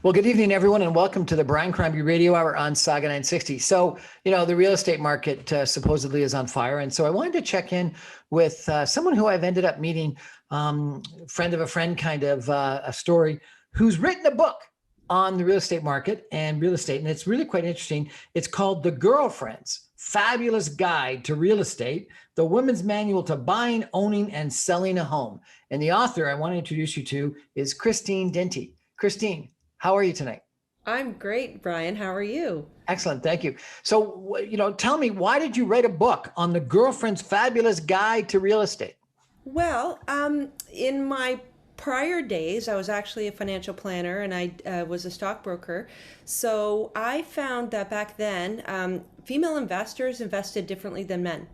Well, good evening, everyone, and welcome to the Brian Crombie Radio Hour on Saga 960. So, the real estate market supposedly is on fire. And so I wanted to check in with someone who I've ended up meeting, friend of a friend kind of a story, who's written a book on the real estate market and real estate. And it's really quite interesting. It's called The Girlfriend's Fabulous Guide to Real Estate, the Women's Manual to Buying, Owning, and Selling a Home. And the author I want to introduce you to is Christine Denty. Christine, how are you tonight? I'm great, Brian. How are you? Excellent. Thank you. So, tell me, why did you write a book on the Girlfriend's Fabulous Guide to Real Estate? Well, in my prior days, I was actually a financial planner and I was a stockbroker. So I found that back then, female investors invested differently than men.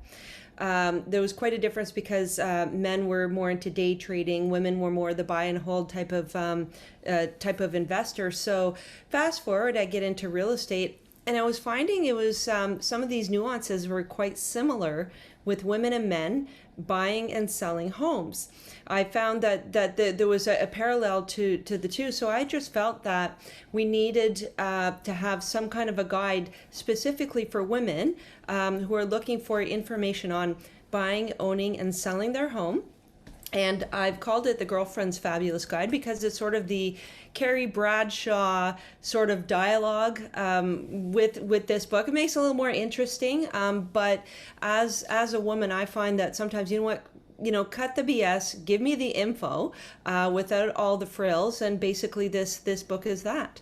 There was quite a difference because men were more into day trading, women were more the buy and hold type of investor. So fast forward, I get into real estate, and I was finding it was some of these nuances were quite similar with women and men buying and selling homes. I found that there was a parallel to the two. So I just felt that we needed to have some kind of a guide specifically for women who are looking for information on buying, owning, and selling their home. And I've called it the Girlfriend's Fabulous Guide because it's sort of the Carrie Bradshaw sort of dialogue with this book. It makes it a little more interesting, but as a woman, I find that sometimes, cut the BS, give me the info without all the frills, and basically this book is that.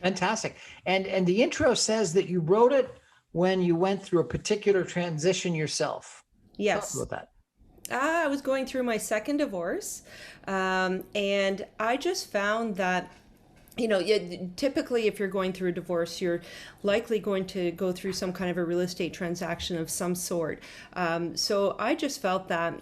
Fantastic. And the intro says that you wrote it when you went through a particular transition yourself. Yes. Talk about that. I was going through my second divorce, and I just found that, typically if you're going through a divorce, you're likely going to go through some kind of a real estate transaction of some sort. So I just felt that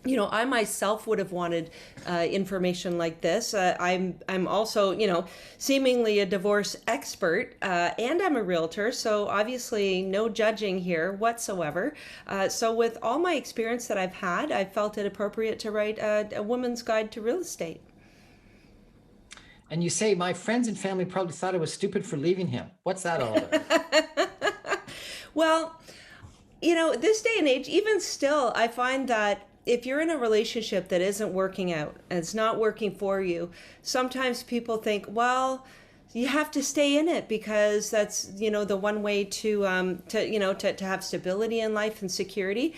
I myself would have wanted information like this. I'm also, seemingly a divorce expert, and I'm a realtor, so obviously no judging here whatsoever. So with all my experience that I've had, I felt it appropriate to write a woman's guide to real estate. And you say, my friends and family probably thought I was stupid for leaving him. What's that all about? Well, this day and age, even still, I find that if you're in a relationship that isn't working out and it's not working for you, sometimes people think, well, you have to stay in it because that's, the one way to have stability in life and security.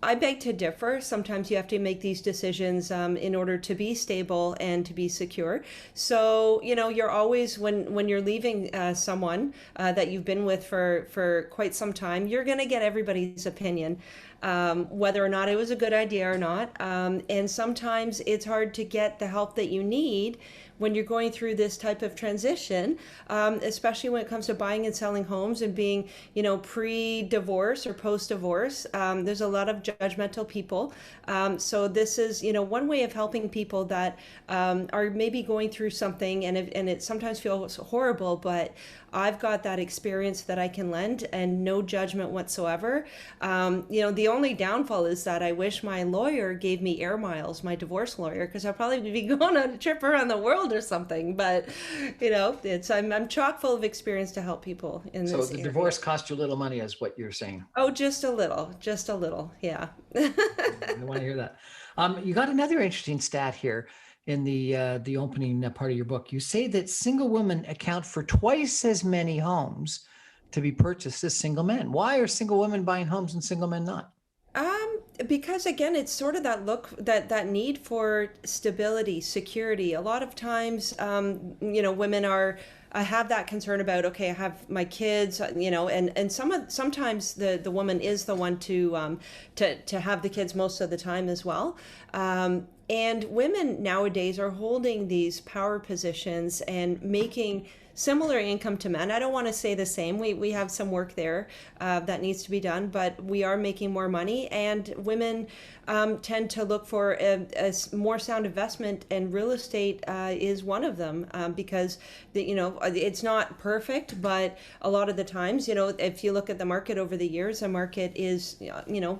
I beg to differ. Sometimes you have to make these decisions in order to be stable and to be secure. So, you're always, when you're leaving someone that you've been with for quite some time, you're going to get everybody's opinion, whether or not it was a good idea or not. And sometimes it's hard to get the help that you need when you're going through this type of transition, especially when it comes to buying and selling homes and being, pre-divorce or post-divorce. There's a lot of judgmental people. So this is, one way of helping people that are maybe going through something, and it sometimes feels horrible, but I've got that experience that I can lend and no judgment whatsoever. The only downfall is that I wish my lawyer gave me air miles, my divorce lawyer, because I'll probably be going on a trip around the world or something. But, I'm chock full of experience to help people in this So the area. divorce cost you a little money is what you're saying. Oh, just a little. Yeah. I want to hear that. You got another interesting stat here in the opening part of your book. You say that single women account for twice as many homes to be purchased as single men. Why are single women buying homes and single men not? Because again, it's sort of that need for stability, security. A lot of times, women have that concern about, okay, I have my kids, and sometimes the woman is the one to have the kids most of the time as well. And women nowadays are holding these power positions and making similar income to men. I don't want to say the same. We have some work there that needs to be done, but we are making more money, and women tend to look for a more sound investment, and real estate is one of them because it's not perfect, but a lot of the times, if you look at the market over the years, the market is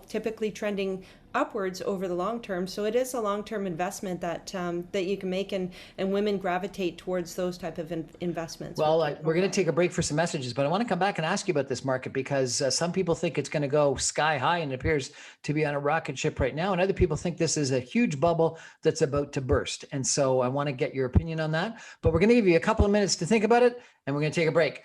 typically trending upwards over the long term. So it is a long-term investment that that you can make, and women gravitate towards those type of investments. Well, we're going to take a break for some messages, but I want to come back and ask you about this market because some people think it's going to go sky high and it appears to be on a rocket ship right now. And other people think this is a huge bubble that's about to burst. And so I want to get your opinion on that, but we're going to give you a couple of minutes to think about it and we're going to take a break.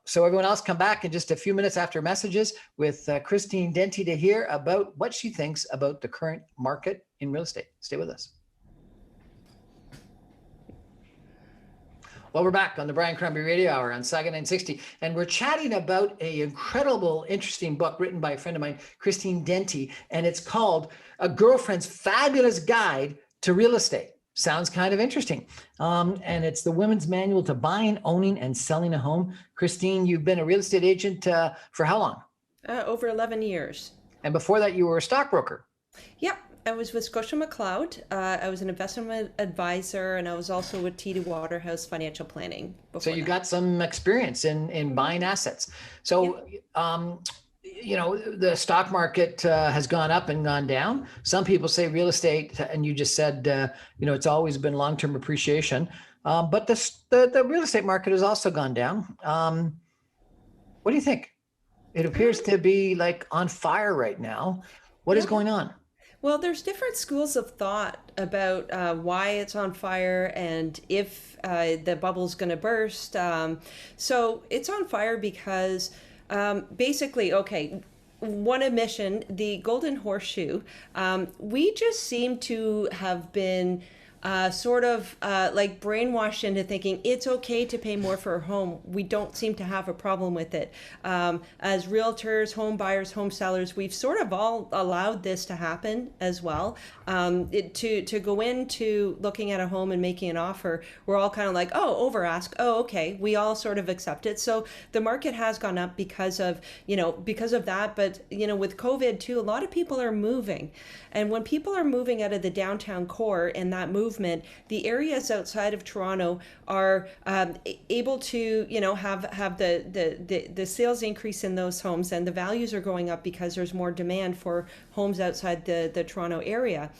So everyone else come back in just a few minutes after messages with Christine Denty to hear about what she thinks about the current market in real estate. Stay with us. Well, we're back on the Brian Crombie Radio Hour on Saga 960, and we're chatting about an incredible, interesting book written by a friend of mine, Christine Denty, and it's called A Girlfriend's Fabulous Guide to Real Estate. Sounds kind of interesting. And it's the Women's Manual to Buying, Owning, and Selling a Home. Christine, you've been a real estate agent for how long? Over 11 years. And before that, you were a stockbroker. Yep. I was with Scotia McLeod. I was an investment advisor, and I was also with TD Waterhouse Financial Planning. So you got some experience in buying assets. So, you know, the stock market has gone up and gone down. Some people say real estate, and you just said, you know, it's always been long-term appreciation. But the real estate market has also gone down. What do you think? It appears to be like on fire right now. What is going on? Well, there's different schools of thought about why it's on fire and if the bubble's going to burst. So it's on fire because basically, okay, one admission, the Golden Horseshoe, we just seem to have been sort of like brainwashed into thinking it's okay to pay more for a home. We don't seem to have a problem with it. As realtors, home buyers, home sellers, we've sort of all allowed this to happen as well. To go into looking at a home and making an offer, we're all kind of like, oh, over ask. Oh, okay. We all sort of accept it. So the market has gone up because of that. But, with COVID too, a lot of people are moving. And when people are moving out of the downtown core and that movement, the areas outside of Toronto are able to, have the sales increase in those homes, and the values are going up because there's more demand for homes outside the Toronto area.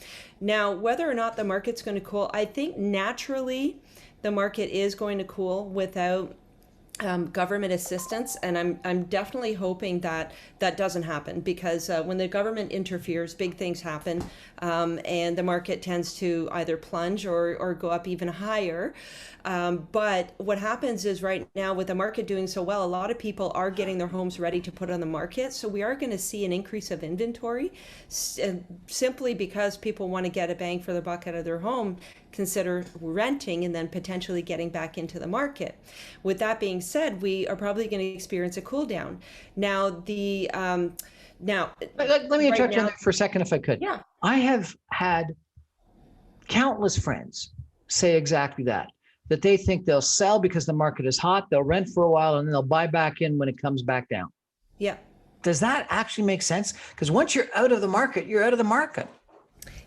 Now, whether or not the market's going to cool, I think naturally the market is going to cool without government assistance, and I'm definitely hoping that doesn't happen, because when the government interferes, big things happen, and the market tends to either plunge or go up even higher. But what happens is right now, with the market doing so well, a lot of people are getting their homes ready to put on the market. So we are going to see an increase of inventory simply because people want to get a bang for their buck out of their home, consider renting, and then potentially getting back into the market. With that being said, we are probably going to experience a cool down. Now, let me interrupt you for a second, if I could. Yeah. I have had countless friends say exactly that they think they'll sell because the market is hot, they'll rent for a while, and then they'll buy back in when it comes back down. Yeah. Does that actually make sense? Because once you're out of the market, you're out of the market.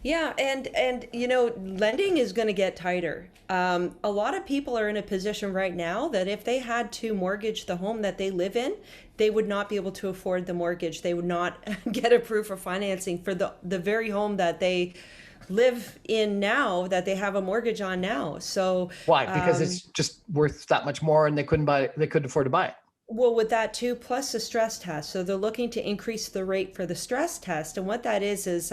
Yeah, and lending is going to get tighter. A lot of people are in a position right now that if they had to mortgage the home that they live in, they would not be able to afford the mortgage. They would not get approved for financing for the very home that they live in now, that they have a mortgage on now. So why? Because it's just worth that much more, and they couldn't afford to buy it. Well, with that too, plus the stress test. So they're looking to increase the rate for the stress test. And what that is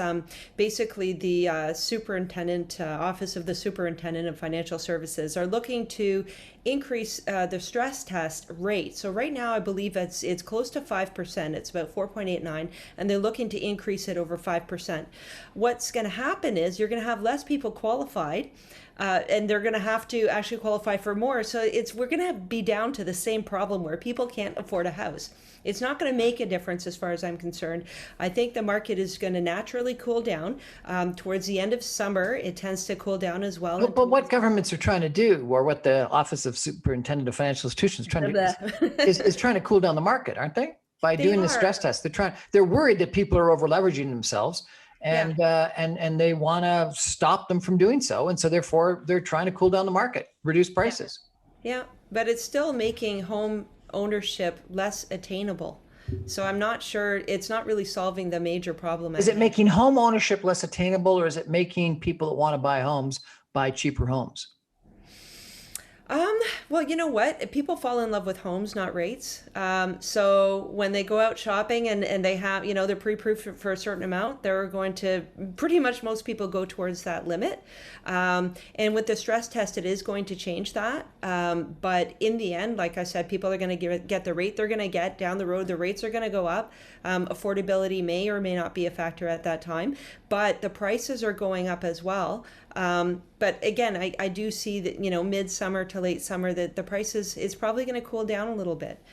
basically the superintendent, Office of the Superintendent of Financial Services are looking to increase the stress test rate. So right now, I believe it's close to 5%. It's about 4.89, and they're looking to increase it over 5%. What's going to happen is you're going to have less people qualified, and they're going to have to actually qualify for more. So we're going to be down to the same problem where people can't afford a house. It's not going to make a difference as far as I'm concerned. I think the market is going to naturally cool down. Towards the end of summer, it tends to cool down as well. But what governments are trying to do, or what the Office of Superintendent of Financial Institutions is trying to do, is trying to cool down the market, aren't they? By doing the stress test. They're worried that people are over leveraging themselves. And they want to stop them from doing so. And so therefore they're trying to cool down the market, reduce prices. Yeah, but it's still making home ownership less attainable. So I'm not sure, it's not really solving the major problem. Is it making home ownership less attainable, or is it making people that want to buy homes buy cheaper homes? Um, well, you know what? People fall in love with homes, not rates. So when they go out shopping and they have, they're pre-approved for a certain amount, they're going to, pretty much most people go towards that limit. And with the stress test, it is going to change that. But in the end, like I said, people are going to get the rate they're going to get down the road. The rates are going to go up. Affordability may or may not be a factor at that time, but the prices are going up as well. But again, I do see that, midsummer to late summer, that the prices is probably going to cool down a little bit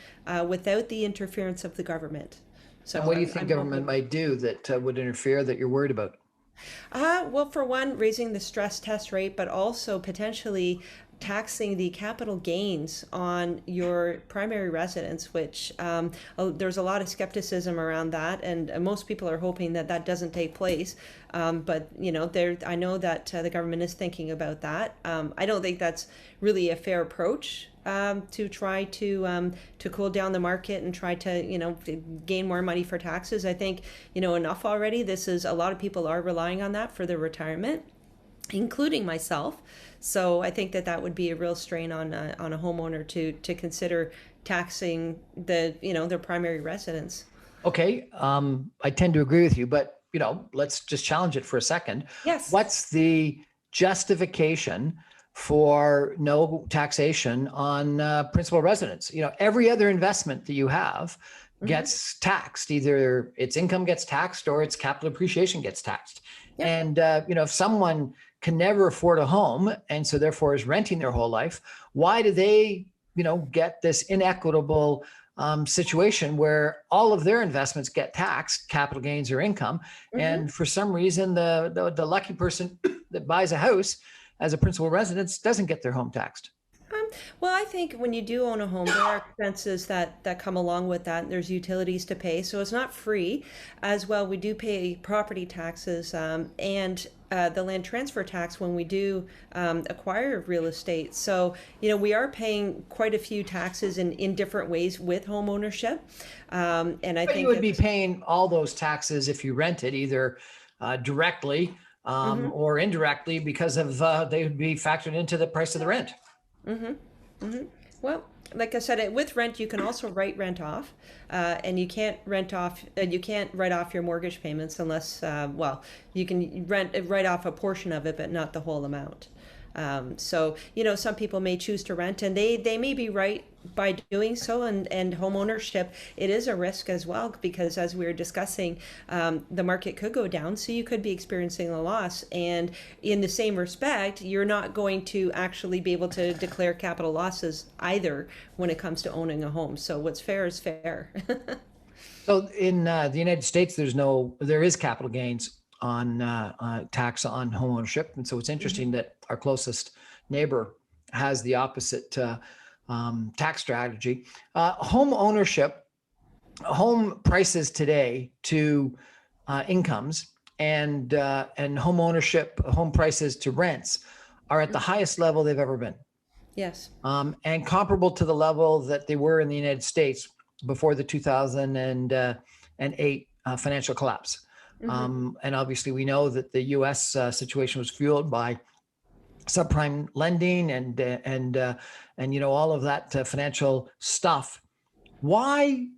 without the interference of the government. So And what do you think I'm government hoping. might do that would interfere that you're worried about? Well, for one, raising the stress test rate, but also potentially taxing the capital gains on your primary residence, which there's a lot of skepticism around that, and most people are hoping that that doesn't take place. But I know that the government is thinking about that. I don't think that's really a fair approach. To try to cool down the market and try to gain more money for taxes. I think enough already. This is a lot of people are relying on that for their retirement, including myself. So I think that that would be a real strain on a homeowner to consider taxing their primary residence. Okay, I tend to agree with you, but let's just challenge it for a second. Yes. What's the justification for no taxation on principal residence? Every other investment that you have gets taxed. Either its income gets taxed or its capital appreciation gets taxed. Yep. And if someone can never afford a home and so therefore is renting their whole life, why do they get this inequitable situation where all of their investments get taxed, capital gains or income, and for some reason the lucky person that buys a house as a principal residence doesn't get their home taxed? Well, I think when you do own a home, there are expenses that come along with that. There's utilities to pay, so it's not free. As well, we do pay property taxes and the land transfer tax when we do acquire real estate. So, we are paying quite a few taxes in different ways with home ownership. And I But think you would be paying all those taxes if you rent it, either directly or indirectly, because of they would be factored into the price of the rent. Well, like I said, with rent, you can also write rent off, and you can't you can't write off your mortgage payments unless, you can write off a portion of it, but not the whole amount. So, some people may choose to rent, and they may be right by doing so. And home ownership, it is a risk as well, because as we were discussing, the market could go down, so you could be experiencing a loss. And in the same respect, you're not going to actually be able to declare capital losses either when it comes to owning a home. So what's fair is fair. So in the United States, there is capital gains on tax on home ownership, and so it's interesting that our closest neighbor has the opposite tax strategy. Home ownership, home prices today to incomes, and home ownership, home prices to rents are at the highest level they've ever been, Yes. and comparable to the level that they were in the United States before the 2008 financial collapse. And obviously, we know that the U.S. Situation was fueled by subprime lending and all of that financial stuff. Why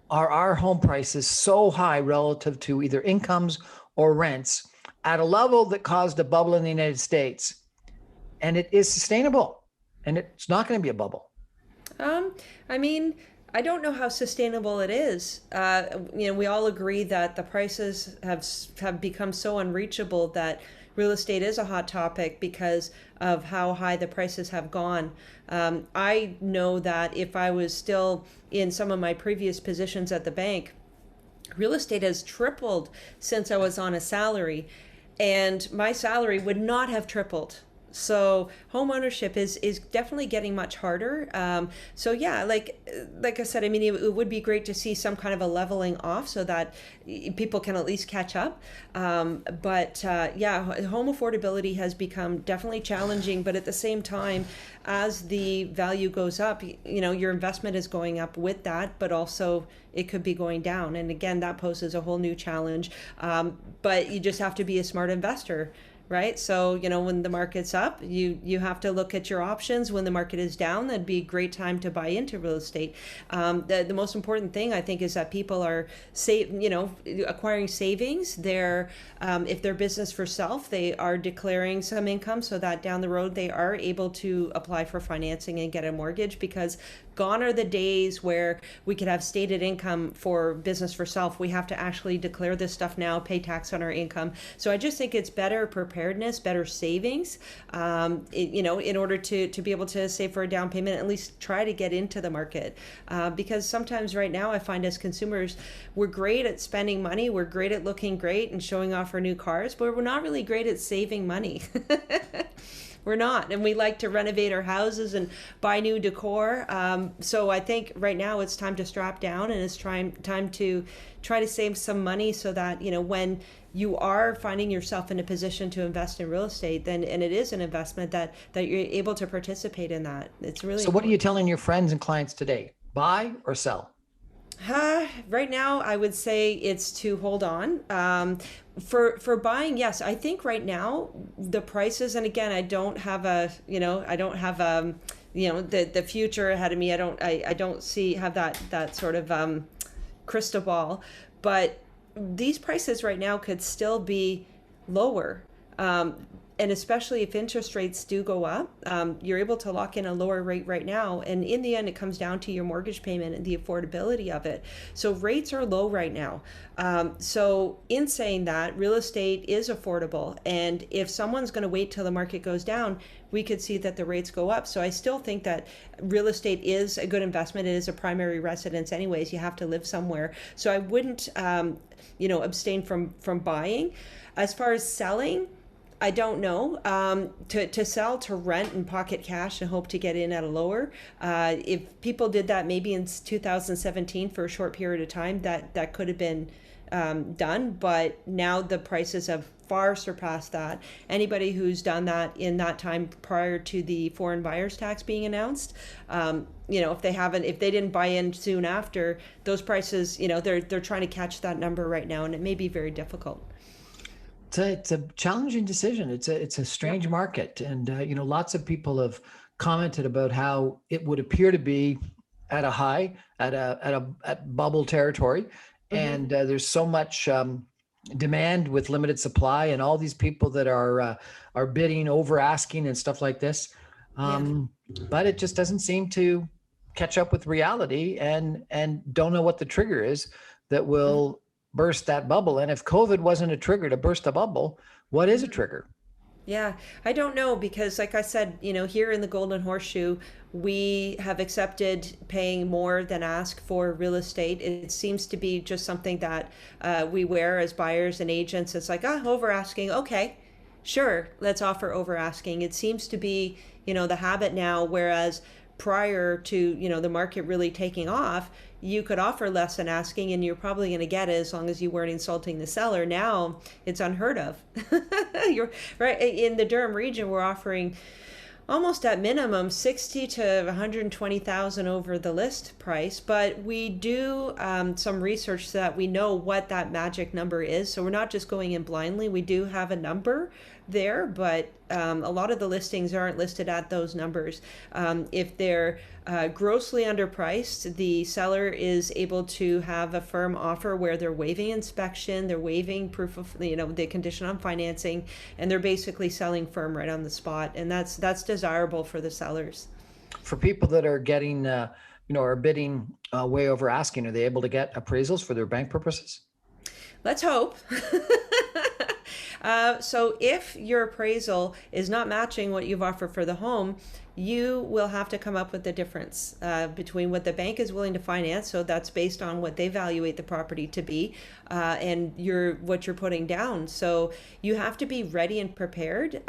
are our home prices so high relative to either incomes or rents at a level that caused a bubble in the United States? And it is sustainable, and it's not going to be a bubble. I mean, I don't know how sustainable it is. We all agree that the prices have become so unreachable that real estate is a hot topic because of how high the prices have gone. I know that if I was still in some of my previous positions at the bank, real estate has tripled since I was on a salary, and my salary would not have tripled So home ownership is definitely getting much harder. So yeah, like I said, I mean, it would be great to see some kind of a leveling off so that people can at least catch up. But yeah, home affordability has become definitely challenging. But at the same time, as the value goes up, your investment is going up with that, but also it could be going down. And again, that poses a whole new challenge. But you just have to be a smart investor, right? So, when the market's up, you have to look at your options. When the market is down, that'd be a great time to buy into real estate. The most important thing, I think, is that people are acquiring savings. They're if they're business for self, they are declaring some income so that down the road they are able to apply for financing and get a mortgage, because gone are the days where we could have stated income for business for self. We have to actually declare this stuff now, pay tax on our income. So I just think it's better preparedness, better savings, in order to be able to save for a down payment, at least try to get into the market. Because sometimes right now I find as consumers, we're great at spending money, we're great at looking great and showing off our new cars, but we're not really great at saving money. We're not, and we like to renovate our houses and buy new decor. So I think right now it's time to strap down, and it's time to try to save some money so that when you are finding yourself in a position to invest in real estate, then and it is an investment that you're able to participate in that. It's really So what are you telling your friends and clients today? Buy or sell? Right now, I would say it's to hold on. For buying, yes, I think right now the prices, and again, I don't have the future ahead of me. I don't have that sort of crystal ball, but these prices right now could still be lower. And especially if interest rates do go up, you're able to lock in a lower rate right now. And in the end, it comes down to your mortgage payment and the affordability of it. So rates are low right now. So in saying that, real estate is affordable. And if someone's going to wait till the market goes down, we could see that the rates go up. So I still think that real estate is a good investment. It is a primary residence anyways. You have to live somewhere. So I wouldn't, abstain from buying. As far as selling, I don't know. To sell, to rent and pocket cash and hope to get in at a lower. If people did that maybe in 2017 for a short period of time, that could have been done. But now the prices have far surpassed that. Anybody who's done that in that time prior to the foreign buyers tax being announced, if they didn't buy in soon after, those prices, they're trying to catch that number right now, and it may be very difficult. It's a challenging decision. It's a strange market, and lots of people have commented about how it would appear to be at a high, at bubble territory, and there's so much demand with limited supply, and all these people that are bidding, over asking, and stuff like this. But it just doesn't seem to catch up with reality, and don't know what the trigger is that will burst that bubble. And if COVID wasn't a trigger to burst a bubble, what is a trigger? Yeah, I don't know, because like I said, here in the Golden Horseshoe, we have accepted paying more than ask for real estate. It seems to be just something that we wear as buyers and agents. It's like, over asking. Okay, sure, let's offer over asking. It seems to be, the habit now, whereas prior to, the market really taking off, you could offer less than asking and you're probably going to get it as long as you weren't insulting the seller. Now it's unheard of. You're right. In the Durham region, we're offering almost at minimum 60 to 120,000 over the list price, but we do some research so that we know what that magic number is. So we're not just going in blindly. We do have a number there, but a lot of the listings aren't listed at those numbers. If they're grossly underpriced, the seller is able to have a firm offer where they're waiving inspection, they're waiving proof of the condition on financing, and they're basically selling firm right on the spot, and that's desirable for the sellers. For people that are getting are bidding way over asking, are they able to get appraisals for their bank purposes? Let's hope. So if your appraisal is not matching what you've offered for the home, you will have to come up with the difference between what the bank is willing to finance. So that's based on what they evaluate the property to be, and what you're putting down. So you have to be ready and prepared.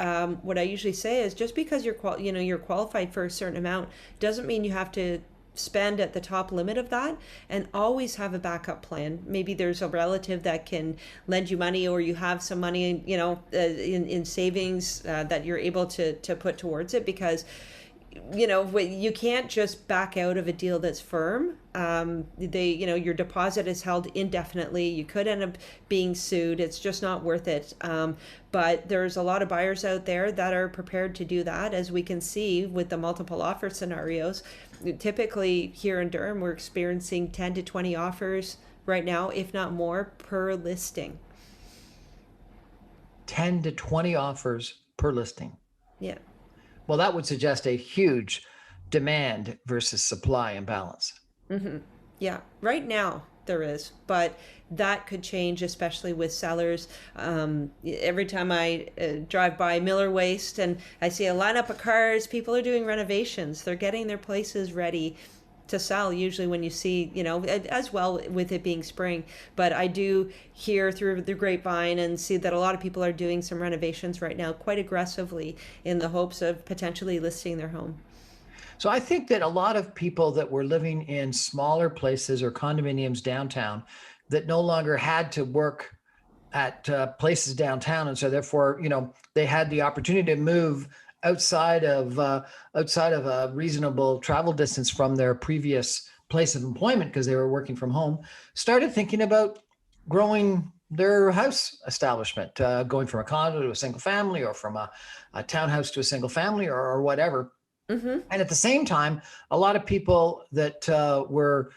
What I usually say is, just because you're qualified for a certain amount doesn't mean you have to spend at the top limit of that, and always have a backup plan. Maybe there's a relative that can lend you money, or you have some money, in savings that you're able to put towards it, because you can't just back out of a deal that's firm. Your deposit is held indefinitely. You could end up being sued. It's just not worth it. But there's a lot of buyers out there that are prepared to do that, as we can see with the multiple offer scenarios. Typically here in Durham, we're experiencing 10 to 20 offers right now, if not more, per listing. 10 to 20 offers per listing. Yeah. Well, that would suggest a huge demand versus supply imbalance. Mm-hmm. Yeah, right now there is, but that could change, especially with sellers. Every time I drive by Miller Waste and I see a lineup of cars, people are doing renovations. They're getting their places ready to sell, usually when you see, as well with it being spring. But I do hear through the grapevine and see that a lot of people are doing some renovations right now quite aggressively in the hopes of potentially listing their home. So I think that a lot of people that were living in smaller places or condominiums downtown that no longer had to work at places downtown, and so therefore, they had the opportunity to move outside of a reasonable travel distance from their previous place of employment, because they were working from home, started thinking about growing their house establishment, going from a condo to a single family, or from a townhouse to a single family, or whatever. Mm-hmm. And at the same time, a lot of people that were,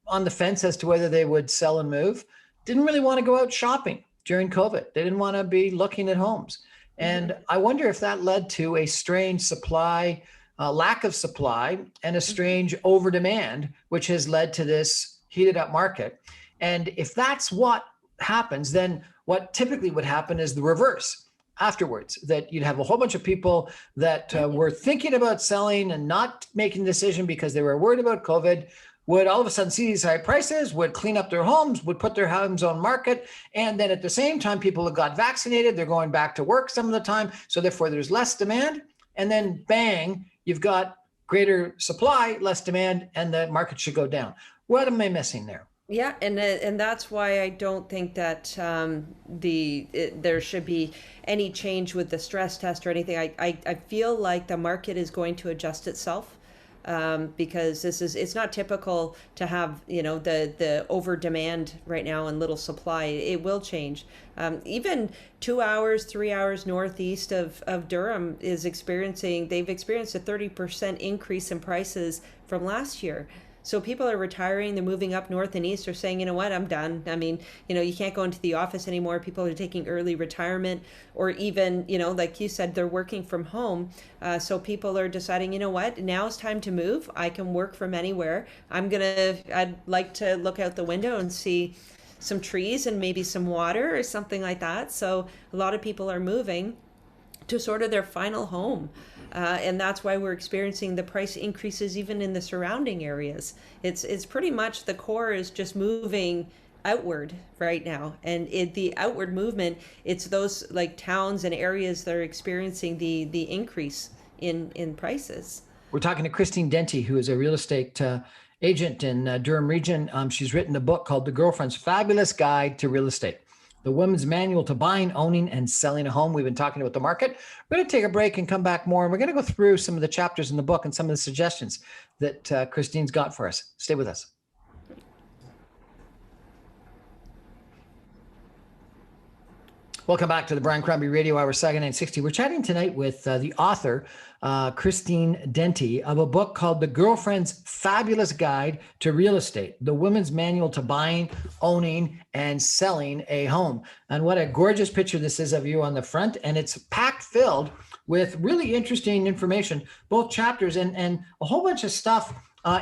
on the fence as to whether they would sell and move didn't really want to go out shopping during COVID. They didn't want to be looking at homes. And I wonder if that led to a strange supply, lack of supply, and a strange over demand, which has led to this heated up market. And if that's what happens, then what typically would happen is the reverse afterwards, that you'd have a whole bunch of people that were thinking about selling and not making a decision because they were worried about COVID, would all of a sudden see these high prices, would clean up their homes, would put their homes on market. And then at the same time, people have got vaccinated, they're going back to work some of the time. So therefore there's less demand. And then bang, you've got greater supply, less demand, and the market should go down. What am I missing there? Yeah, and that's why I don't think that there should be any change with the stress test or anything. I feel like the market is going to adjust itself, because it's not typical to have the over demand right now and little supply. It will change. Even 2 hours, 3 hours northeast of Durham they've experienced a 30% increase in prices from last year. So people are retiring, they're moving up north and east, or saying, you know what, I'm done. I mean, you can't go into the office anymore. People are taking early retirement, or even, like you said, they're working from home. So people are deciding, you know what, now is time to move. I can work from anywhere. I'd like to look out the window and see some trees and maybe some water or something like that. So a lot of people are moving to sort of their final home. And that's why we're experiencing the price increases even in the surrounding areas. It's pretty much the core is just moving outward right now. And the outward movement, it's those like towns and areas that are experiencing the increase in prices. We're talking to Christine Denty, who is a real estate agent in Durham region. She's written a book called The Girlfriend's Fabulous Guide to Real Estate: The Woman's Manual to Buying, Owning, and Selling a Home. We've been talking about the market. We're going to take a break and come back more. And we're going to go through some of the chapters in the book and some of the suggestions that Christine's got for us. Stay with us. Welcome back to the Brian Crombie Radio Hour, Saga 960. We're chatting tonight with the author, Christine Denty, of a book called The Girlfriend's Fabulous Guide to Real Estate: The Woman's Manual to Buying, Owning, and Selling a Home. And what a gorgeous picture this is of you on the front. And it's packed filled with really interesting information, both chapters and a whole bunch of stuff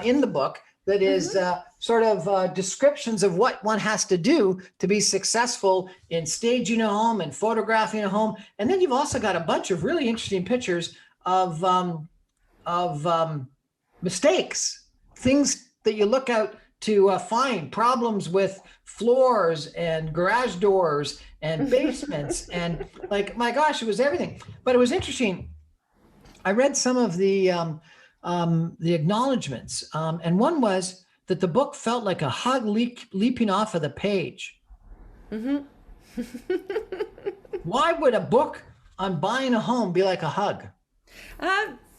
in the book that is sort of descriptions of what one has to do to be successful in staging a home and photographing a home. And then you've also got a bunch of really interesting pictures of mistakes, things that you look out to find problems with floors and garage doors and basements. And like, my gosh, it was everything. But it was interesting. I read some of the acknowledgments, and one was that the book felt like a hug leaping off of the page. Mm-hmm. Why would a book on buying a home be like a hug?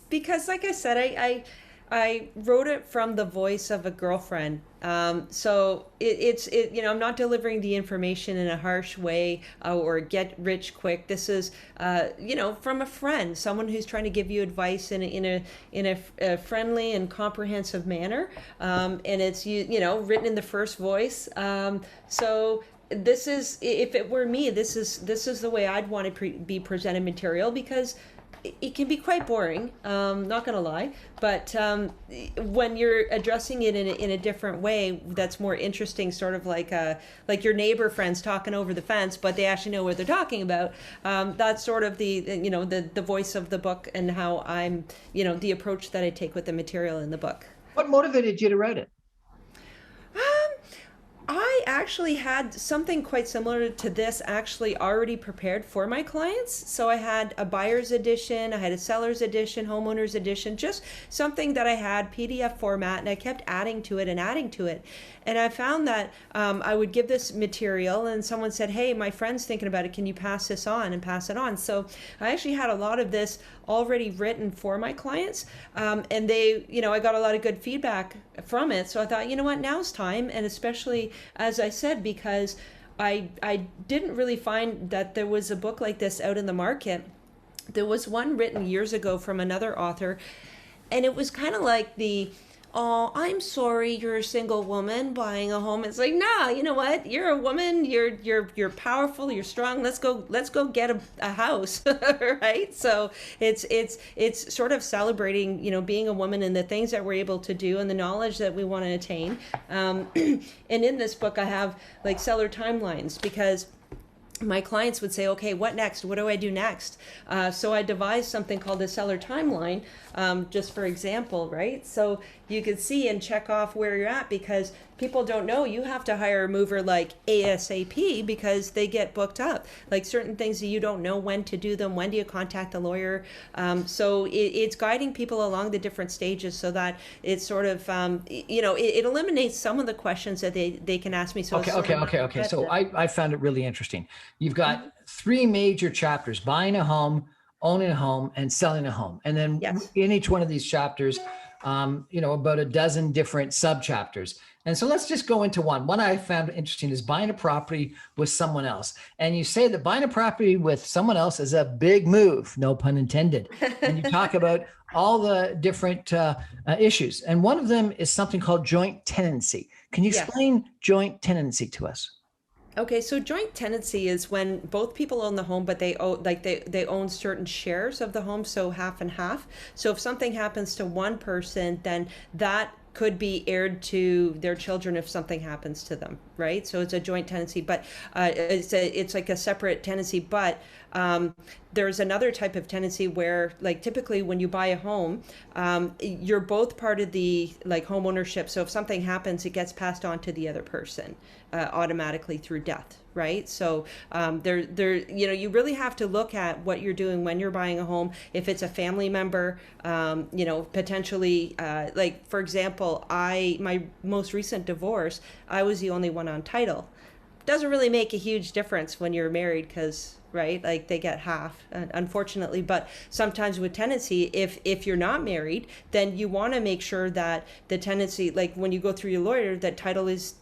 Because, like I said, I wrote it from the voice of a girlfriend. So it's I'm not delivering the information in a harsh way or get rich quick. This is from a friend, someone who's trying to give you advice in a friendly and comprehensive manner. And it's written in the first voice. So this is, if it were me, this is the way I'd want to be presented material, because it can be quite boring, not gonna lie, but when you're addressing it in a different way that's more interesting, sort of like your neighbor friends talking over the fence, but they actually know what they're talking about, that's sort of the voice of the book, and how I'm, the approach that I take with the material in the book. What motivated you to write it? I actually had something quite similar to this actually already prepared for my clients. So I had a buyer's edition, I had a seller's edition, homeowner's edition, just something that I had PDF format, and I kept adding to it and adding to it. And I found that I would give this material and someone said, hey, my friend's thinking about it, can you pass this on, and pass it on. So I actually had a lot of this already written for my clients, and they, I got a lot of good feedback from it. So I thought, now's time. And especially, as I said, because I didn't really find that there was a book like this out in the market. There was one written years ago from another author, and it was kind of like oh, I'm sorry, you're a single woman buying a home. It's like, nah, you know what? You're a woman. You're powerful. You're strong. Let's go get a house, right? So it's sort of celebrating, being a woman and the things that we're able to do and the knowledge that we want to attain. And in this book, I have like seller timelines, because my clients would say, okay, what next? What do I do next? So I devised something called the seller timeline, just for example, right? So you could see and check off where you're at, because people don't know you have to hire a mover like ASAP, because they get booked up. Like certain things that you don't know when to do them, when do you contact a lawyer? So it's guiding people along the different stages, so that it's sort of, it eliminates some of the questions that they can ask me. So Okay. So I found it really interesting. You've got three major chapters: buying a home, owning a home, and selling a home. And then in each one of these chapters, about a dozen different sub chapters. And so let's just go into one. One I found interesting is buying a property with someone else. And you say that buying a property with someone else is a big move, no pun intended. And you talk about all the different issues. And one of them is something called joint tenancy. Can you explain joint tenancy to us? Okay, so joint tenancy is when both people own the home, but they own certain shares of the home, so half and half. So if something happens to one person, then that could be heired to their children if something happens to them, right? So it's a joint tenancy, but it's like a separate tenancy. But there's another type of tenancy where, like, typically when you buy a home, you're both part of the home ownership. So if something happens, it gets passed on to the other person automatically through death, right? So you really have to look at what you're doing when you're buying a home. If it's a family member, potentially, for example, my most recent divorce, I was the only one on title. Doesn't really make a huge difference when you're married, because right, they get half, unfortunately. But sometimes with tenancy, if you're not married, then you want to make sure that the tenancy, when you go through your lawyer, that title is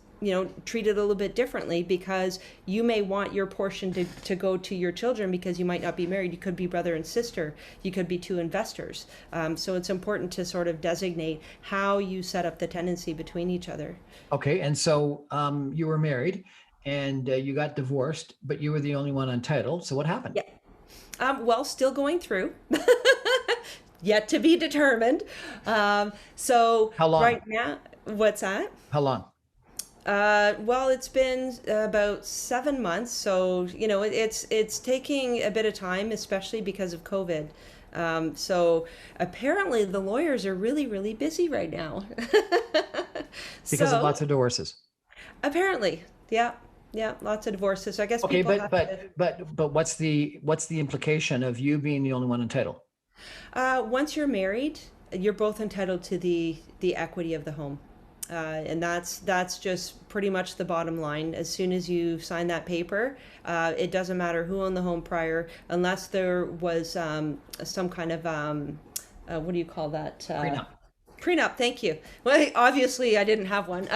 treated a little bit differently, because you may want your portion to go to your children, because you might not be married. You could be brother and sister. You could be two investors. So it's important to sort of designate how you set up the tenancy between each other. Okay. And so you were married and you got divorced, but you were the only one on title. So what happened? Yeah. Still going through. Yet to be determined. So how long? Right now, What's that? How long? Well, it's been about 7 months, so it's taking a bit of time, especially because of COVID. So apparently the lawyers are really, really busy right now. Because of So lots of divorces. apparently, yeah, yeah, lots of divorces. So I guess Okay, people but have to. what's the implication of you being the only one entitled? Once you're married, you're both entitled to the equity of the home. And that's just pretty much the bottom line. As soon as you sign that paper, it doesn't matter who owned the home prior, unless there was some kind of what do you call that? Prenup. Prenup. Thank you. Well, obviously I didn't have one,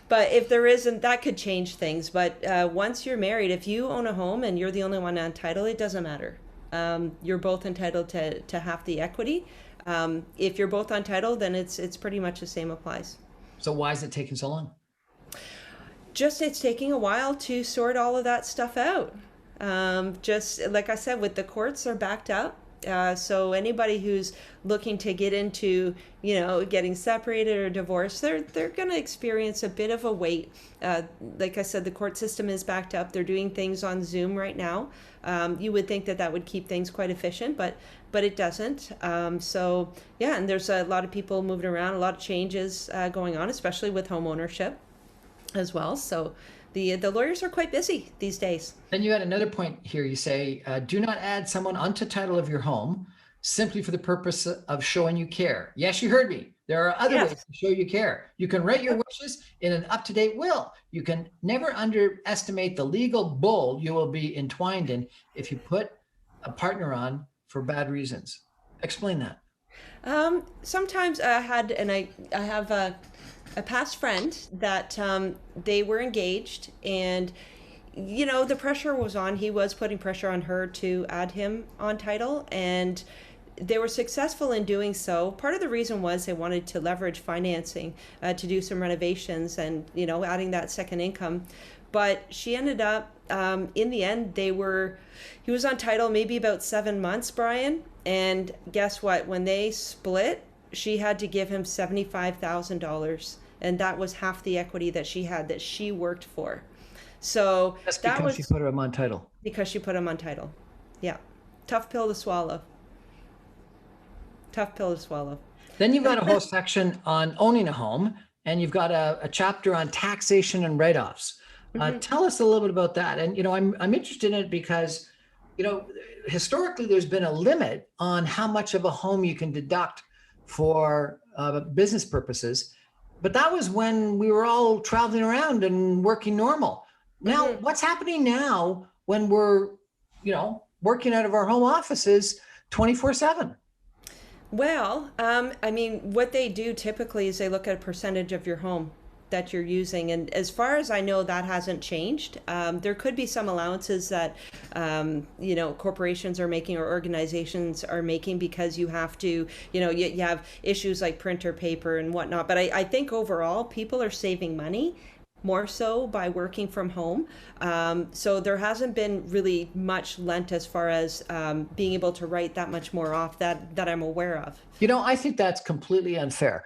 but if there isn't, that could change things. But once you're married, if you own a home and you're the only one entitled, it doesn't matter. You're both entitled to half the equity. If you're both untitled, then it's pretty much the same applies. So why is it taking so long? Just it's taking a while to sort all of that stuff out. Just like I said, with the courts are backed up. So anybody who's looking to get into, getting separated or divorced, they're going to experience a bit of a wait. Like I said, the court system is backed up. They're doing things on Zoom right now. You would think that would keep things quite efficient, but it doesn't. So yeah, and there's a lot of people moving around, a lot of changes going on, especially with home ownership as well. So the lawyers are quite busy these days. Then you had another point here. You say, do not add someone onto title of your home simply for the purpose of showing you care. Yes, you heard me. There are other ways Yes. to show you care. You can write your wishes in an up-to-date will. You can never underestimate the legal bull you will be entwined in if you put a partner on for bad reasons. Explain that. Sometimes I have a past friend that they were engaged, and the pressure was on. He was putting pressure on her to add him on title, and they were successful in doing so. Part of the reason was they wanted to leverage financing to do some renovations and adding that second income. But she ended up in the end he was on title maybe about 7 months, Brian. And guess what? When they split, she had to give him $75,000, and that was half the equity that she had that she worked for. So That's that because she was put him on title. because she put him on title. Yeah, tough pill to swallow. Tough pill to swallow. Then you've got a whole section on owning a home, and you've got a chapter on taxation and write-offs. Tell us a little bit about that. And I'm interested in it because historically there's been a limit on how much of a home you can deduct for business purposes, but that was when we were all traveling around and working normal. Now, what's happening now when we're working out of our home offices 24/7? Well, I mean, what they do typically is they look at a percentage of your home that you're using. And as far as I know, that hasn't changed. There could be some allowances that, corporations are making or organizations are making because you have to, you have issues like printer paper and whatnot. But I think overall, people are saving money more so by working from home. So there hasn't been really much lent as far as being able to write that much more off that I'm aware of. I think that's completely unfair.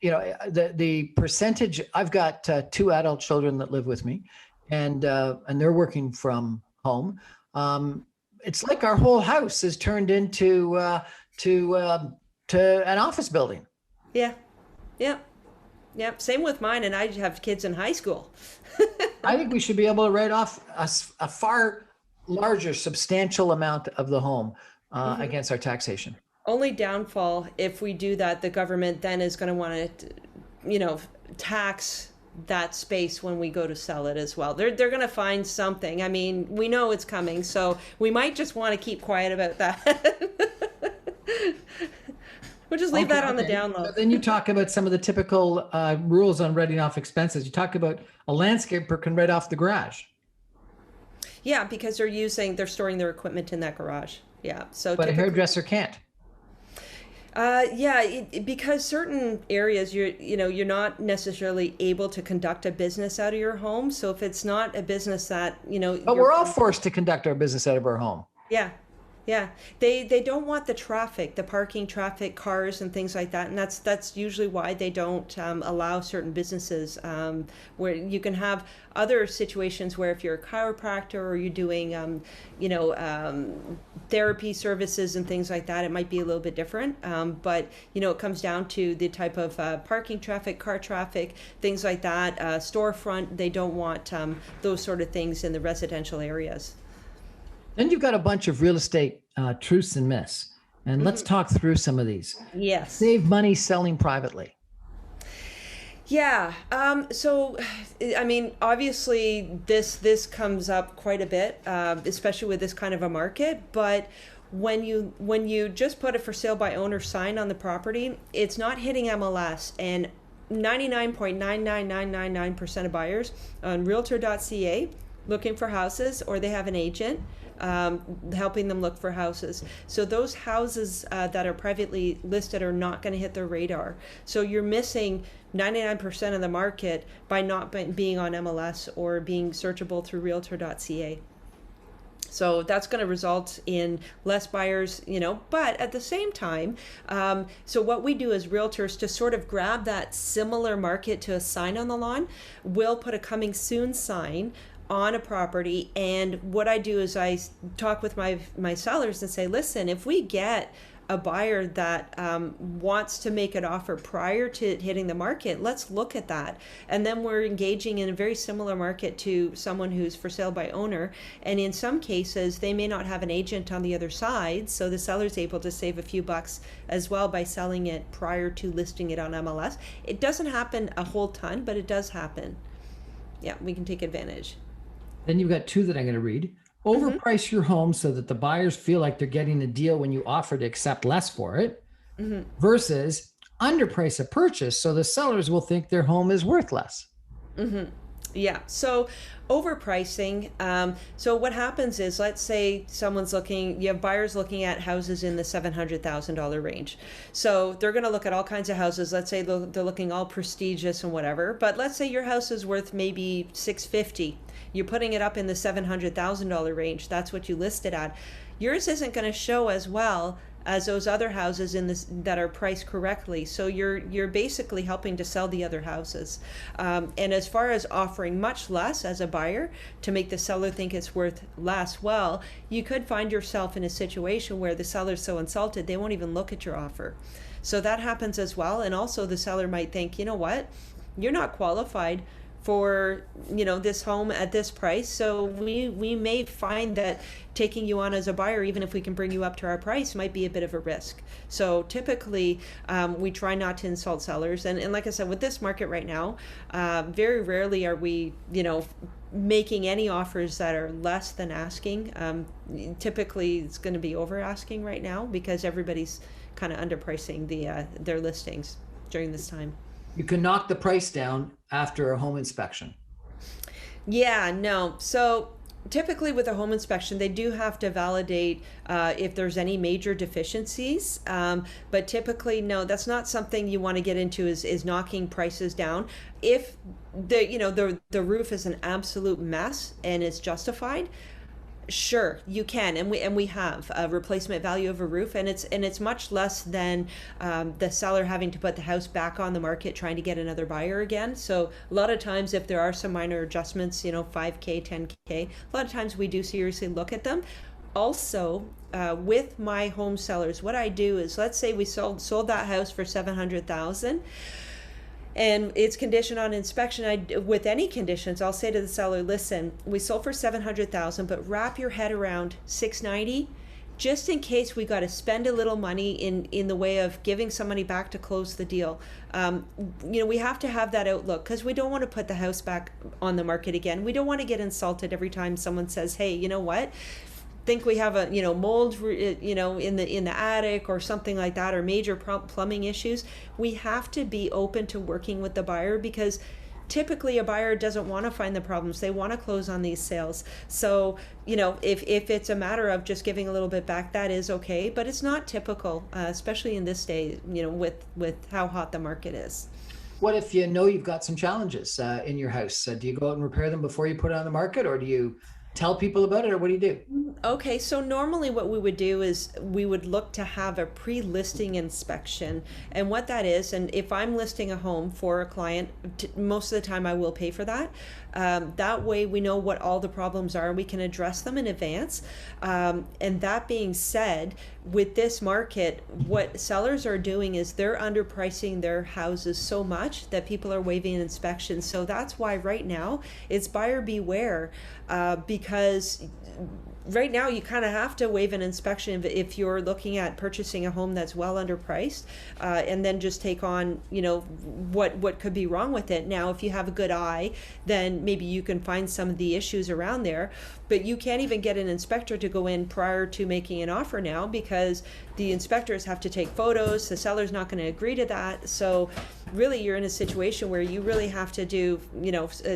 The percentage, I've got two adult children that live with me, and they're working from home. It's like our whole house is turned into to an office building. Yeah, yeah. Yep, same with mine, and I have kids in high school. I think we should be able to write off a far larger, substantial amount of the home against our taxation. Only downfall if we do that, the government then is going to want to, tax that space when we go to sell it as well. They're going to find something. I mean, we know it's coming, so we might just want to keep quiet about that. We'll just leave that on the down low. So then you talk about some of the typical rules on writing off expenses. You talk about a landscaper can write off the garage. Yeah, because they're storing their equipment in that garage. Yeah. So but a hairdresser can't. Because certain areas you're not necessarily able to conduct a business out of your home. So if it's not a business that But we're all forced to conduct our business out of our home. Yeah. Yeah, they don't want the traffic, the parking traffic, cars and things like that, and that's usually why they don't allow certain businesses where you can have other situations where if you're a chiropractor or you're doing you know therapy services and things like that, it might be a little bit different. But it comes down to the type of parking traffic, car traffic, things like that, storefront. They don't want those sort of things in the residential areas. Then you've got a bunch of real estate truths and myths. And let's talk through some of these. Yes. Save money selling privately. Yeah. So, I mean, obviously, this comes up quite a bit, especially with this kind of a market. But when you just put a for sale by owner sign on the property, it's not hitting MLS, and 99.99999% of buyers on Realtor.ca looking for houses, or they have an agent helping them look for houses. So those houses that are privately listed are not going to hit their radar. So you're missing 99% of the market by not being on MLS or being searchable through Realtor.ca. So that's going to result in less buyers, but at the same time, so what we do as realtors to sort of grab that similar market to a sign on the lawn, we'll put a coming soon sign on a property. And what I do is I talk with my sellers and say, listen, if we get a buyer that wants to make an offer prior to hitting the market, let's look at that. And then we're engaging in a very similar market to someone who's for sale by owner. And in some cases, they may not have an agent on the other side. So the seller's able to save a few bucks as well by selling it prior to listing it on MLS. It doesn't happen a whole ton, but it does happen. Yeah, we can take advantage. Then you've got two that I'm going to read. Overprice your home so that the buyers feel like they're getting a deal when you offer to accept less for it, versus underprice a purchase so the sellers will think their home is worth less. Yeah. So overpricing. So what happens is, let's say you have buyers looking at houses in the $700,000 range. So they're going to look at all kinds of houses. Let's say they're looking all prestigious and whatever. But let's say your house is worth maybe $650,000. You're putting it up in the $700,000 range. That's what you listed at. Yours isn't going to show as well as those other houses that are priced correctly. So you're basically helping to sell the other houses. And as far as offering much less as a buyer to make the seller think it's worth less, well, you could find yourself in a situation where the seller's so insulted they won't even look at your offer. So that happens as well. And also the seller might think, you know what, you're not qualified for this home at this price, so we may find that taking you on as a buyer, even if we can bring you up to our price, might be a bit of a risk. So typically we try not to insult sellers, and like I said, with this market right now, very rarely are we making any offers that are less than asking. Typically it's going to be over asking right now because everybody's kind of underpricing their listings during this time. You can knock the price down after a home inspection. Yeah, no. So typically with a home inspection, they do have to validate if there's any major deficiencies. But typically, no, that's not something you want to get into is knocking prices down. If the roof is an absolute mess and it's justified, sure, you can, and we have a replacement value of a roof, and it's much less than the seller having to put the house back on the market trying to get another buyer again. So a lot of times, if there are some minor adjustments, $5K, $10K, a lot of times we do seriously look at them. Also, with my home sellers, what I do is, let's say we sold that house for $700,000. And it's conditioned on inspection. With any conditions, I'll say to the seller, listen, we sold for $700,000, but wrap your head around $690, just in case we got to spend a little money in the way of giving some money back to close the deal. We have to have that outlook because we don't want to put the house back on the market again. We don't want to get insulted every time someone says, hey, you know what? Think we have a mold in the attic or something like that, or major plumbing issues. We have to be open to working with the buyer, because typically a buyer doesn't want to find the problems. They want to close on these sales. So if it's a matter of just giving a little bit back, that is okay, but it's not typical, especially in this day, with how hot the market is. What if you've got some challenges in your house? Do you go out and repair them before you put it on the market, or do you tell people about it, or what do you do? Okay, so normally what we would do is we would look to have a pre-listing inspection. And what that is, and if I'm listing a home for a client, most of the time I will pay for that. That way we know what all the problems are, we can address them in advance. And that being said, with this market, what sellers are doing is they're underpricing their houses so much that people are waiving inspections. So that's why right now it's buyer beware, because right now you kind of have to waive an inspection if you're looking at purchasing a home that's well underpriced, and then just take on, what could be wrong with it. Now, if you have a good eye, then maybe you can find some of the issues around there, but you can't even get an inspector to go in prior to making an offer now, because the inspectors have to take photos. The seller's not going to agree to that. So really you're in a situation where you really have to do,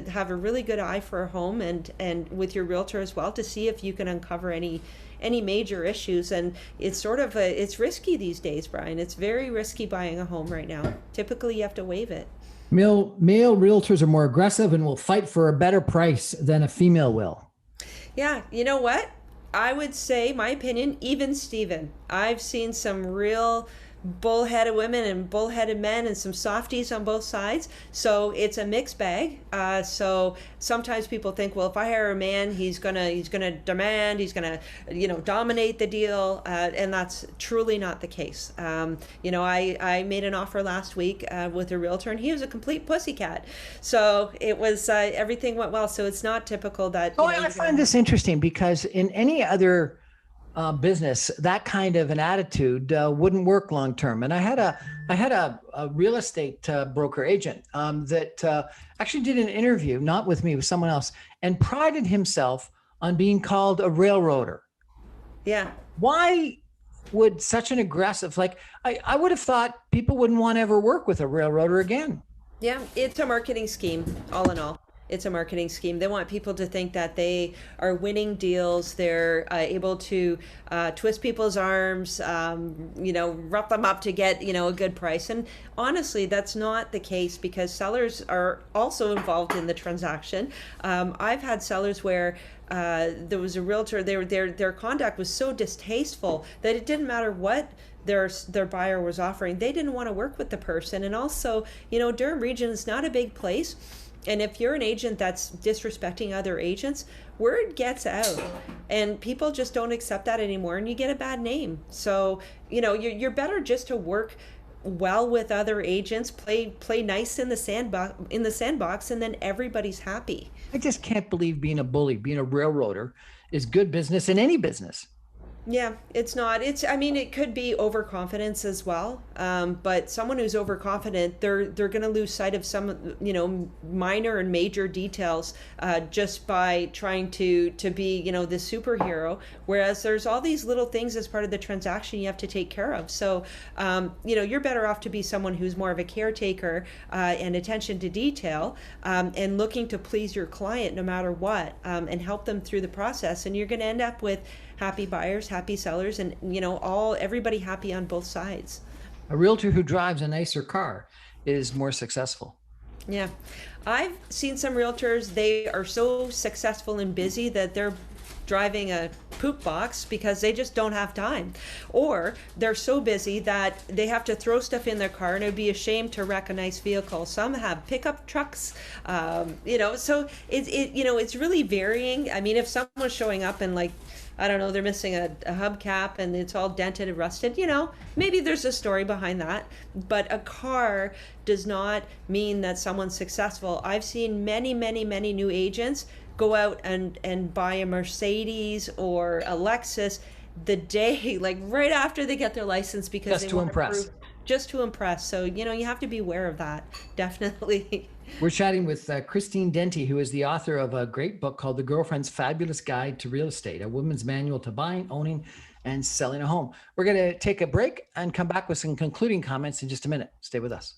have a really good eye for a home, and with your realtor as well, to see if you can uncover any major issues. And it's sort of it's risky these days, Brian. It's very risky buying a home right now. Typically you have to waive it. Male realtors are more aggressive and will fight for a better price than a female will. Yeah, you know what? I would say, my opinion, even Steven. I've seen some real bullheaded women and bullheaded men and some softies on both sides. So it's a mixed bag. So sometimes people think, well, if I hire a man, he's gonna demand, he's gonna dominate the deal, and that's truly not the case. I made an offer last week with a realtor, and he was a complete pussycat. So it was everything went well. So it's not typical that. I find this interesting, because in any other business, that kind of an attitude wouldn't work long term. And I had a real estate broker agent that actually did an interview, not with me, with someone else, and prided himself on being called a railroader. Yeah. Why would such an aggressive, I would have thought people wouldn't want to ever work with a railroader again. Yeah, it's a marketing scheme, all in all. It's a marketing scheme. They want people to think that they are winning deals. They're able to twist people's arms, rough them up to get, a good price. And honestly, that's not the case, because sellers are also involved in the transaction. I've had sellers where there was a realtor, their conduct was so distasteful that it didn't matter what their buyer was offering. They didn't want to work with the person. And also, Durham region is not a big place. And if you're an agent that's disrespecting other agents, word gets out, and people just don't accept that anymore, and you get a bad name. So, you're better just to work well with other agents, play nice in the sandbox, and then everybody's happy. I just can't believe being a bully, being a railroader is good business in any business. Yeah, it's not. It could be overconfidence as well. But someone who's overconfident, they're going to lose sight of some, minor and major details, just by trying to be, the superhero. Whereas there's all these little things as part of the transaction you have to take care of. So, you're better off to be someone who's more of a caretaker, and attention to detail, and looking to please your client no matter what, and help them through the process. And you're going to end up with happy buyers, happy sellers, and everybody happy on both sides. A realtor who drives a nicer car is more successful. Yeah. I've seen some realtors, they are so successful and busy that they're driving a poop box because they just don't have time, or they're so busy that they have to throw stuff in their car, and it would be a shame to wreck a nice vehicle. Some have pickup trucks, so it's really varying. If someone's showing up and I don't know, they're missing a hubcap and it's all dented and rusted, maybe there's a story behind that. But a car does not mean that someone's successful. I've seen many, many, many new agents go out and buy a Mercedes or a Lexus the day, right after they get their license, because just to impress. Just to impress. So, you have to be aware of that. Definitely. We're chatting with Christine Denty, who is the author of a great book called The Girlfriend's Fabulous Guide to Real Estate, a woman's manual to buying, owning, and selling a home. We're going to take a break and come back with some concluding comments in just a minute. Stay with us.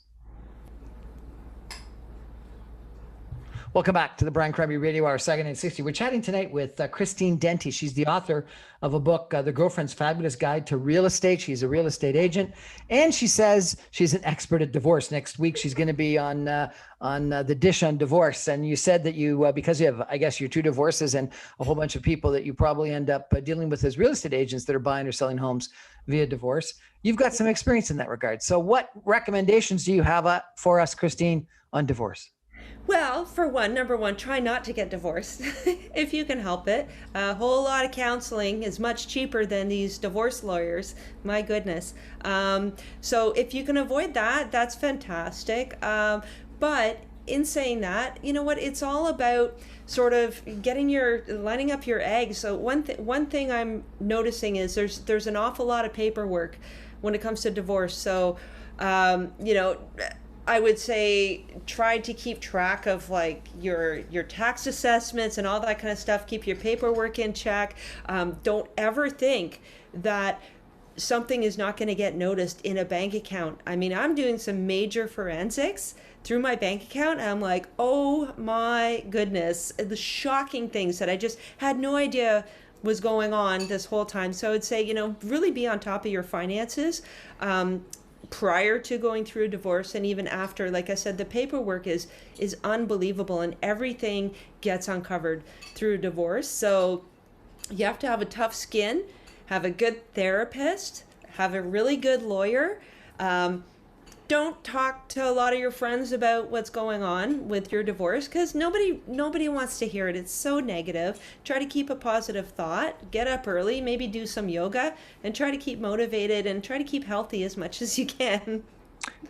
Welcome back to the Brian Crombie Radio Hour, second and 60. We're chatting tonight with Christine Denty. She's the author of a book, The Girlfriend's Fabulous Guide to Real Estate. She's a real estate agent, and she says she's an expert at divorce. Next week, she's going to be on the dish on divorce. And you said that you, because you have, I guess, your two divorces and a whole bunch of people that you probably end up dealing with as real estate agents that are buying or selling homes via divorce. You've got some experience in that regard. So what recommendations do you have for us, Christine, on divorce? Well, for one, number one, try not to get divorced if you can help it. A whole lot of counseling is much cheaper than these divorce lawyers. My goodness. So if you can avoid that, that's fantastic. But in saying that, you know what? It's all about sort of lining up your eggs. So one thing I'm noticing is there's an awful lot of paperwork when it comes to divorce. So, I would say try to keep track of like your tax assessments and all that kind of stuff. Keep your paperwork in check. Don't ever think that something is not going to get noticed in a bank account. I mean, I'm doing some major forensics through my bank account, and I'm like, oh my goodness, the shocking things that I just had no idea was going on this whole time. So I would say, really be on top of your finances. Prior to going through a divorce and even after. Like I said, the paperwork is unbelievable, and everything gets uncovered through a divorce. So you have to have a tough skin, have a good therapist, have a really good lawyer. Don't talk to a lot of your friends about what's going on with your divorce, because nobody wants to hear it. It's so negative. Try to keep a positive thought. Get up early, maybe do some yoga, and try to keep motivated and try to keep healthy as much as you can.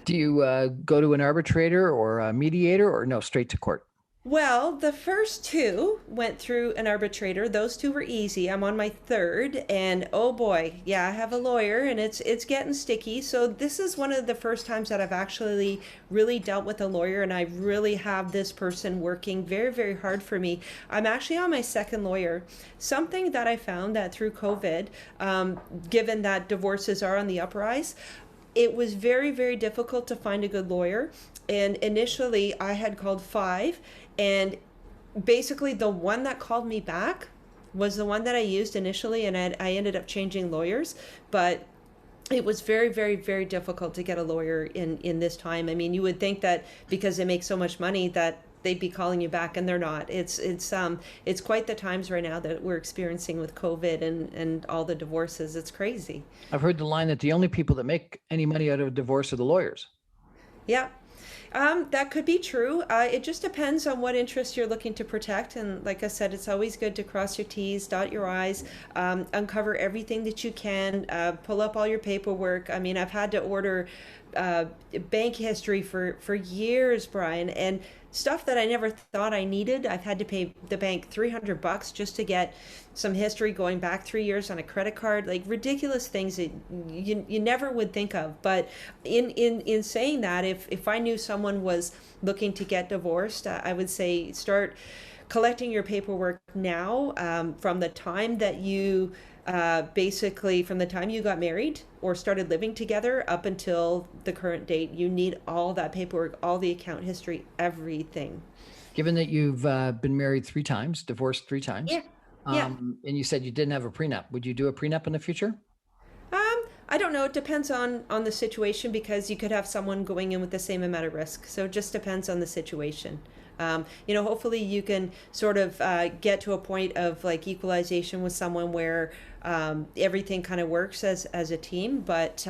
Do you go to an arbitrator or a mediator, or no, straight to court? Well, the first two went through an arbitrator. Those two were easy. I'm on my third, and oh boy, yeah, I have a lawyer, and it's getting sticky. So this is one of the first times that I've actually really dealt with a lawyer, and I really have this person working very, very hard for me. I'm actually on my second lawyer. Something that I found that through COVID, given that divorces are on the uprise, it was very, very difficult to find a good lawyer. And initially I had called 5, and basically the one that called me back was the one that I used initially, and I ended up changing lawyers. But it was very, very, very difficult to get a lawyer in this time. I mean, you would think that because they make so much money that they'd be calling you back, and they're not. It's quite the times right now that we're experiencing with COVID and all the divorces. It's crazy. I've heard the line that the only people that make any money out of a divorce are the lawyers. Yeah. That could be true. It just depends on what interest you're looking to protect. And like I said, it's always good to cross your T's, dot your I's, uncover everything that you can, pull up all your paperwork. I mean, I've had to order bank history for years, Brian, and stuff that I never thought I needed. I've had to pay the bank $300 just to get some history going back 3 years on a credit card, like ridiculous things that you never would think of. But in saying that, if I knew someone was looking to get divorced, I would say start collecting your paperwork now, from the time that you from the time you got married or started living together up until the current date. You need all that paperwork, all the account history, everything. Given that you've been married 3 times, divorced 3 times, Yeah. Yeah. And you said you didn't have a prenup, would you do a prenup in the future? I don't know. It depends on the situation, because you could have someone going in with the same amount of risk. So it just depends on the situation. Hopefully you can sort of get to a point of like equalization with someone where everything kind of works as a team. But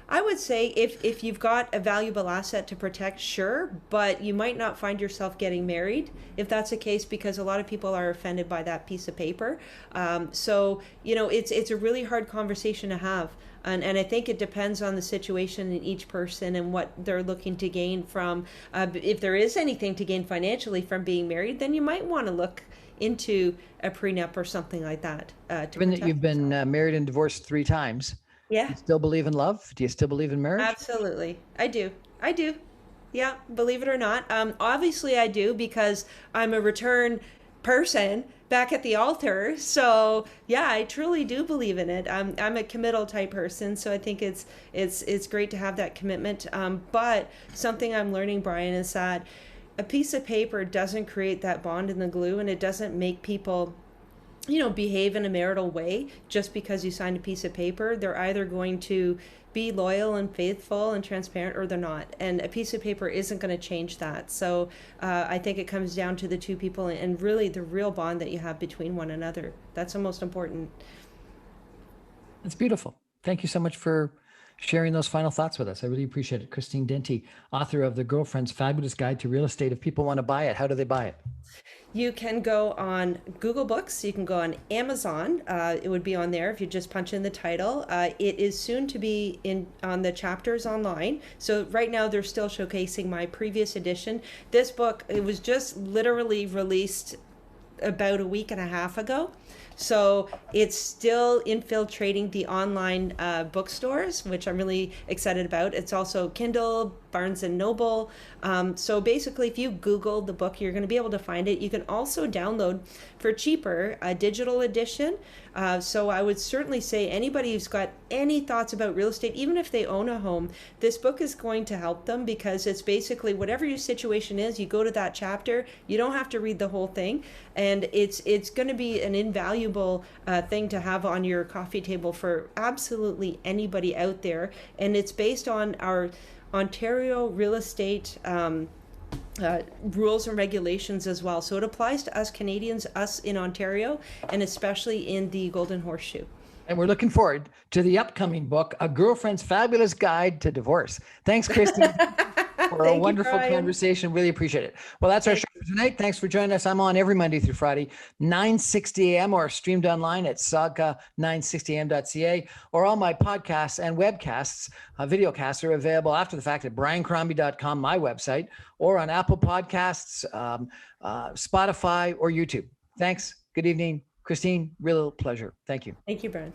I would say if you've got a valuable asset to protect, sure, but you might not find yourself getting married if that's the case, because a lot of people are offended by that piece of paper. So it's a really hard conversation to have. And I think it depends on the situation in each person and what they're looking to gain from, if there is anything to gain financially from being married, then you might want to look into a prenup or something like that. Given that you've been married and divorced 3 times, yeah. Do you still believe in love? Do you still believe in marriage? Absolutely. I do. Yeah, believe it or not. Obviously I do, because I'm a return person back at the altar. So yeah, I truly do believe in it. I'm a committal type person, so I think it's great to have that commitment. But something I'm learning, Brian, is that a piece of paper doesn't create that bond in the glue, and it doesn't make people, behave in a marital way just because you signed a piece of paper. They're either going to be loyal and faithful and transparent, or they're not. And a piece of paper isn't going to change that. So I think it comes down to the two people and really the real bond that you have between one another. That's the most important. That's beautiful. Thank you so much for sharing those final thoughts with us. I really appreciate it. Christine Denty, author of The Girlfriend's Fabulous Guide to Real Estate. If people want to buy it, how do they buy it? You can go on Google Books. You can go on Amazon. It would be on there if you just punch in the title. It is soon to be on the chapters online. So right now they're still showcasing my previous edition. This book, it was just literally released about a week and a half ago. So it's still infiltrating the online bookstores, which I'm really excited about. It's also Kindle, Barnes and Noble. So basically, if you Google the book, you're going to be able to find it. You can also download for cheaper a digital edition. So I would certainly say anybody who's got any thoughts about real estate, even if they own a home, this book is going to help them, because it's basically whatever your situation is, you go to that chapter. You don't have to read the whole thing, and it's going to be an invaluable thing to have on your coffee table for absolutely anybody out there. And it's based on our Ontario real estate rules and regulations as well. So it applies to us Canadians, us in Ontario, and especially in the Golden Horseshoe. And we're looking forward to the upcoming book, A Girlfriend's Fabulous Guide to Divorce. Thanks, Christine, for a wonderful conversation. Really appreciate it. Well, that's our show for tonight. Thanks for joining us. I'm on every Monday through Friday, 9:60 a.m. or streamed online at saga960am.ca, or all my podcasts and webcasts, videocasts are available after the fact at briancrombie.com, my website, or on Apple Podcasts, Spotify, or YouTube. Thanks. Good evening. Christine, real pleasure. Thank you. Thank you, Brian.